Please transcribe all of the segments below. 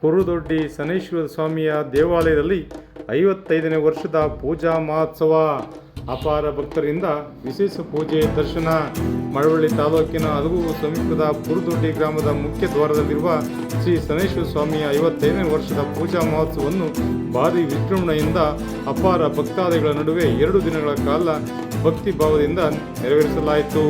ಪುರುದೊಡ್ಡಿ ಶನೈಶ್ವರ ಸ್ವಾಮಿಯ ದೇವಾಲಯದಲ್ಲಿ 55ನೇ ವರ್ಷದ ಪೂಜಾ ಮಹೋತ್ಸವ. ಅಪಾರ ಭಕ್ತರಿಂದ ವಿಶೇಷ ಪೂಜೆ ದರ್ಶನ. ಮಳವಳ್ಳಿ ತಾಲೂಕಿನ ಹಲಗೂರು ಸಮೀಪದ ಪುರುದೊಡ್ಡಿ ಗ್ರಾಮದ ಮುಖ್ಯ ದ್ವಾರದಲ್ಲಿರುವ ಶ್ರೀ ಶನೈಶ್ವರ ಸ್ವಾಮಿಯ 55ನೇ ವರ್ಷದ ಪೂಜಾ ಮಹೋತ್ಸವವನ್ನು ಭಾರಿ ವಿಜೃಂಭಣೆಯಿಂದ ಅಪಾರ ಭಕ್ತಾದಿಗಳ ನಡುವೆ 2 ದಿನಗಳ ಕಾಲ ಭಕ್ತಿ ಭಾವದಿಂದ ನೆರವೇರಿಸಲಾಯಿತು.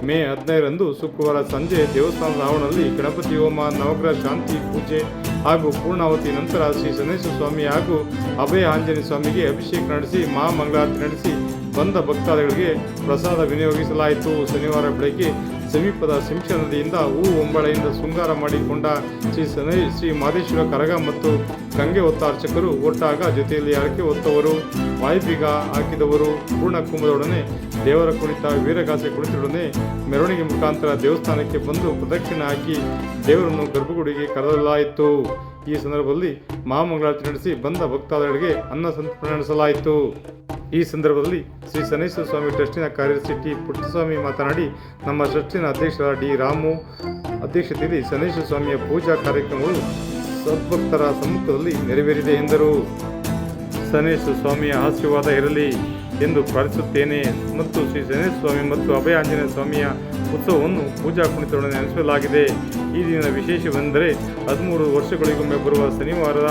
ಮೇ 15ರಂದು ಶುಕ್ರವಾರ ಸಂಜೆ ದೇವಸ್ಥಾನದ ಆವರಣದಲ್ಲಿ ಗಣಪತಿ ಹೋಮ, ನವಗ್ರಹ ಶಾಂತಿ ಪೂಜೆ ಹಾಗೂ ಪೂರ್ಣಾವತಿ ನಂತರ ಶ್ರೀ ಶನೈಶ್ವರ ಸ್ವಾಮಿ ಹಾಗೂ ಅಭಯ ಆಂಜನೇಯ ಸ್ವಾಮಿಗೆ ಅಭಿಷೇಕ ನಡೆಸಿ ಮಹಾಮಂಗಳಾರತಿ ನಡೆಸಿ ಬಂದ ಭಕ್ತಾದಿಗಳಿಗೆ ಪ್ರಸಾದ ವಿನಿಯೋಗಿಸಲಾಯಿತು. ಶನಿವಾರ ಬೆಳಗ್ಗೆ ಸಮೀಪದ ಸಿಂಶ ನದಿಯಿಂದ ಹೂ ಒಂಬಳೆಯಿಂದ ಶೃಂಗಾರ ಮಾಡಿಕೊಂಡ ಶ್ರೀ ಮಾದೇಶ್ವರ ಕರಗ ಮತ್ತು ಗಂಗೆ ಹೊತ್ತ ಅರ್ಚಕರು ಒಟ್ಟಾಗ ಜೊತೆಯಲ್ಲಿ ಹರಕೆ ಹೊತ್ತವರು, ವಾಯುಬೀಗ ಹಾಕಿದವರು, ಪೂರ್ಣ ಕುಂಭದೊಡನೆ ದೇವರ ಕುಣಿತ, ವೀರಗಾಸೆ ಕುಣಿತದೊಡನೆ ಮೆರವಣಿಗೆ ಮುಖಾಂತರ ದೇವಸ್ಥಾನಕ್ಕೆ ಬಂದು ಪ್ರದಕ್ಷಿಣೆ ಹಾಕಿ ದೇವರನ್ನು ಗರ್ಭಗುಡಿಗೆ ಕರೆದೊಯ್ಯಲಾಯಿತು. ಈ ಸಂದರ್ಭದಲ್ಲಿ ಮಹಾಮಂಗಳಾರತಿ ನಡೆಸಿ ಬಂದ ಭಕ್ತಾದಿಗಳಿಗೆ ಅನ್ನ ಸಂತರ್ಪಣೆ ನಡೆಸಲಾಯಿತು. ಈ ಸಂದರ್ಭದಲ್ಲಿ ಶ್ರೀ ಶನೈಶ್ವರ ಸ್ವಾಮಿ ಟ್ರಸ್ಟಿನ ಕಾರ್ಯದರ್ಶಿ ಟಿ ಪುಟ್ಟಸ್ವಾಮಿ ಮಾತನಾಡಿ, ನಮ್ಮ ಟ್ರಸ್ಟಿನ ಅಧ್ಯಕ್ಷರಾದ ಡಿ ರಾಮು ಅಧ್ಯಕ್ಷತೆಯಲ್ಲಿ ಶನೈಶ್ವರ ಸ್ವಾಮಿಯ ಪೂಜಾ ಕಾರ್ಯಕ್ರಮಗಳು ಸದ್ಭಕ್ತರ ಸಮ್ಮುಖದಲ್ಲಿ ನೆರವೇರಿದೆ ಎಂದರು. ಶನೈಶ್ವರ ಸ್ವಾಮಿಯ ಆಶೀರ್ವಾದ ಇರಲಿ ಎಂದು ಪ್ರಾರ್ಥಿಸುತ್ತೇನೆ ಮತ್ತು ಶ್ರೀ ಶನೈಶ್ವರ ಸ್ವಾಮಿ ಮತ್ತು ಅಭಯ ಆಂಜನೇಯ ಸ್ವಾಮಿಯ ಉತ್ಸವವನ್ನು ಪೂಜಾ ಕುಣಿತದೊಡನೆ ನಡೆಸಲಾಗಿದೆ. ಈ ದಿನದ ವಿಶೇಷವೆಂದರೆ 13 ವರ್ಷಗಳಿಗೊಮ್ಮೆ ಬರುವ ಶನಿವಾರದ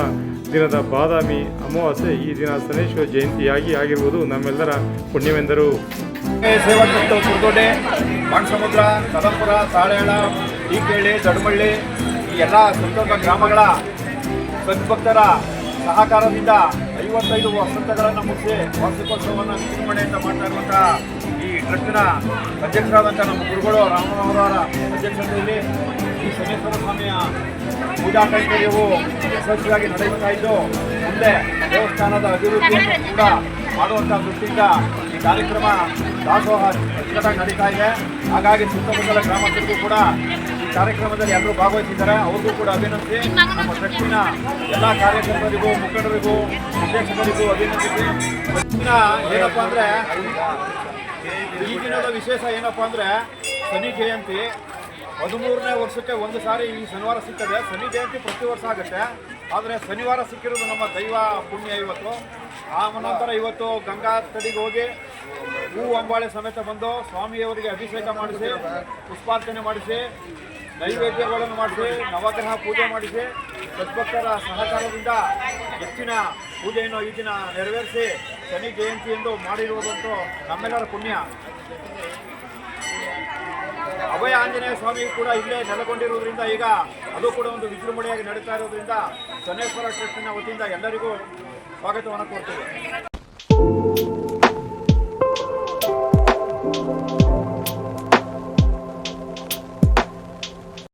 ದಿನದ ಬಾದಾಮಿ ಅಮಾವಾಸ್ಯೆ. ಈ ದಿನ ಶನೈಶ್ವರ ಜಯಂತಿಯಾಗಿ ಆಗಿರುವುದು ನಮ್ಮೆಲ್ಲರ ಪುಣ್ಯವೆಂದರು. ಪುರುದೊಡ್ಡಿ, ಬಾಣಸಮುದ್ರ, ಕದಂಪುರ, ತಾಳೇಳ, ಟೀಕೇಳಿ, ದಡಮಳ್ಳಿ ಈ ಎಲ್ಲ ಸುತ್ತಮುತ್ತ ಗ್ರಾಮಗಳ ಸದ್ಭಕ್ತರ ಸಹಕಾರದಿಂದ 55 ವಸಂತಗಳನ್ನು ಮುಗಿಸಿ ವಾರ್ಷಿಕೋತ್ಸವವನ್ನು ವಿಜೃಂಭಣೆಯಿಂದ ಮಾಡ್ತಾ ಇರುವಂತಹ ಈ ಟ್ರಸ್ಟಿನ ಅಧ್ಯಕ್ಷರಾದಂಥ ನಮ್ಮ ಗುರುಗಳು ರಾಮನವರ ಅಧ್ಯಕ್ಷತೆಯಲ್ಲಿ ಈ ಶನೈಶ್ವರ ಸ್ವಾಮಿಯ ಪೂಜಾ ಕೈಂಕರ್ಯವು ಯಶಸ್ವಿಯಾಗಿ ನಡೆಯುತ್ತಾ ಇದ್ದು, ಮುಂದೆ ದೇವಸ್ಥಾನದ ಅಭಿವೃದ್ಧಿಯನ್ನು ಕೂಡ ಮಾಡುವಂಥ ದೃಷ್ಟಿಯಿಂದ ಈ ಕಾರ್ಯಕ್ರಮ ದಾಸೋಹ ಅಚ್ಚುಕಟ್ಟಾಗಿ ನಡೀತಾ ಇದೆ. ಹಾಗಾಗಿ ಸುತ್ತಮುತ್ತಲ ಗ್ರಾಮಸ್ಥರಿಗೂ ಕೂಡ ಈ ಕಾರ್ಯಕ್ರಮದಲ್ಲಿ ಎಲ್ಲರೂ ಭಾಗವಹಿಸಿದ್ದಾರೆ. ಅವ್ರಿಗೂ ಕೂಡ ಅಭಿನಂದಿಸಿ, ನಮ್ಮ ಟ್ರಸ್ಟಿನ ಎಲ್ಲ ಕಾರ್ಯಕರ್ತರಿಗೂ, ಮುಖಂಡರಿಗೂ, ನಿರ್ದೇಶಕರಿಗೂ ಅಭಿನಂದಿಸಿ. ಏನಪ್ಪ ಅಂದರೆ ಈ ದಿನದ ವಿಶೇಷ ಏನಪ್ಪ ಅಂದರೆ ಶನಿ ಜಯಂತಿ 13ನೇ ವರ್ಷಕ್ಕೆ ಒಂದು ಸಾರಿ ಈ ಶನಿವಾರ ಸಿಗ್ತದೆ. ಶನಿ ಜಯಂತಿ ಪ್ರತಿ ವರ್ಷ ಆಗುತ್ತೆ, ಆದರೆ ಶನಿವಾರ ಸಿಕ್ಕಿರೋದು ನಮ್ಮ ದೈವ ಪುಣ್ಯ ಇವತ್ತು. ಆ ನಂತರ ಇವತ್ತು ಗಂಗಾ ತಡಿಗೆ ಹೋಗಿ ಹೂ ಅಂಬಾಳೆ ಸಮೇತ ಬಂದು ಸ್ವಾಮಿಯವರಿಗೆ ಅಭಿಷೇಕ ಮಾಡಿಸಿ, ಪುಷ್ಪಾರ್ಚನೆ ಮಾಡಿಸಿ, ನೈವೇದ್ಯಗಳನ್ನು ಮಾಡಿಸಿ, ನವಗ್ರಹ ಪೂಜೆ ಮಾಡಿಸಿ, ಸದ್ಭಕ್ತರ ಸಹಕಾರದಿಂದ ಹೆಚ್ಚಿನ ಪೂಜೆಯನ್ನು ಈ ದಿನ ನೆರವೇರಿಸಿ ಶನಿ ಜಯಂತಿ ಎಂದು ಮಾಡಿರುವುದಂತೂ ನಮ್ಮೆಲ್ಲರ ಪುಣ್ಯ. ಅಭಯ ಆಂಜನೇಯ ಸ್ವಾಮಿ ಕೂಡ ಇಲ್ಲೇ ನೆಲೆಗೊಂಡಿರುವುದರಿಂದ ಈಗ ಅದು ಕೂಡ ಒಂದು ವಿಜೃಂಭಣೆಯಾಗಿ ನಡೀತಾ ಇರೋದ್ರಿಂದ ಶನೈಶ್ವರ ಟ್ರಸ್ಟಿನ ವತಿಯಿಂದ ಎಲ್ಲರಿಗೂ ಸ್ವಾಗತವನ್ನು ಕೋರ್ತೇವೆ.